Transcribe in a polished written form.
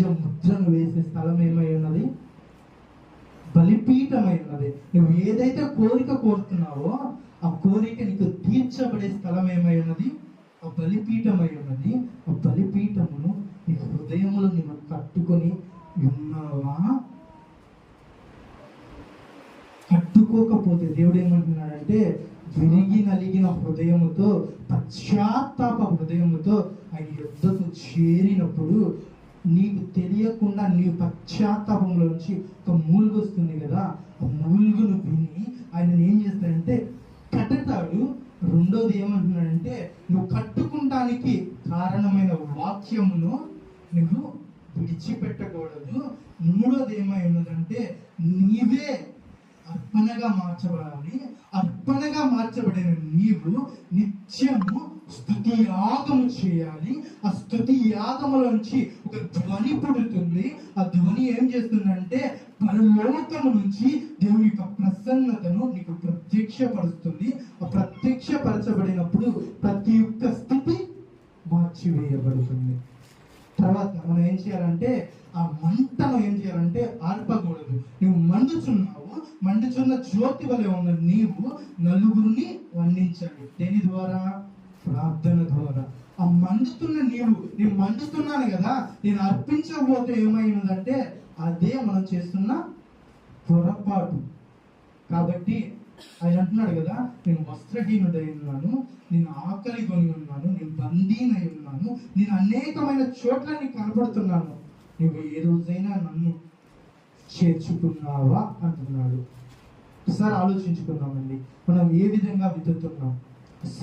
రాజ్య ముద్రను వేసే స్థలం ఏమై ఉన్నది? బలిపీఠమై ఉన్నది. నువ్వు ఏదైతే కోరిక కోరుతున్నావో ఆ కోరిక నీకు తీర్చబడే స్థలం ఏమై ఉన్నది? ఆ బలిపీఠమై ఉన్నది. ఆ బలిపీఠమును నీ హృదయములో నువ్వు కట్టుకొని ఉన్నావా? కట్టుకోకపోతే దేవుడు ఏమంటున్నాడంటే, విరిగి నలిగిన హృదయముతో, పశ్చాత్తాప హృదయముతో ఆయన యుద్ధకు చేరినప్పుడు నీకు తెలియకుండా నీ పశ్చాత్తాపంలోంచి ఒక మూలుగు వస్తుంది కదా, ఆ మూలుగును విని ఆయన ఏం చేస్తాడంటే కట్టుతాడు. రెండోది ఏమంటున్నాడంటే, నువ్వు కట్టుకుంటానికి కారణమైన వాక్యమును నువ్వు విడిచిపెట్టకూడదు. మూడోది ఏమై ఉన్నదంటే, నీవే అర్పణగా మార్చబడాలి. అర్పణగా మార్చబడిన నీవు నిత్యము స్తుతి యాగము చేయాలి. ఆ స్తుతి యాగములోంచి ఒక ధ్వని పుడుతుంది. ఆ ధ్వని ఏం చేస్తుందంటే, పరలోకము నుంచి దేవుని యొక్క ప్రసన్నతను నీకు ప్రత్యక్షపరుస్తుంది. ఆ ప్రత్యక్షపరచబడినప్పుడు ప్రతి ఒక్క స్థితి మార్చివేయబడుతుంది. తర్వాత మనం ఏం చేయాలంటే, ఆ మంటను ఏం చేయాలంటే ఆర్పకూడదు. నువ్వు మండుచున్న జ్యోతి వలె ఉన్న నీవు నలుగురిని వండించాలి. దేని ద్వారా? ప్రార్థన ద్వారా. ఆ మండుతున్న నేను మండుతున్నాను కదా, నేను అర్పించకపోతే ఏమైందంటే అదే మనం చేస్తున్న పొరపాటు. కాబట్టి ఆయన అంటున్నాడు కదా, నేను వస్త్రహీనుడై ఉన్నాను, నేను ఆకలి కొని ఉన్నాను, నేను బందీనై ఉన్నాను, నేను అనేకమైన చోట్ల నీకు కనపడుతున్నాను, నువ్వు ఏ రోజైనా నన్ను చేర్చుకున్నావా అంటున్నాడు. ఒకసారి ఆలోచించుకున్నామండి, మనం ఏ విధంగా విత్తుతున్నాం?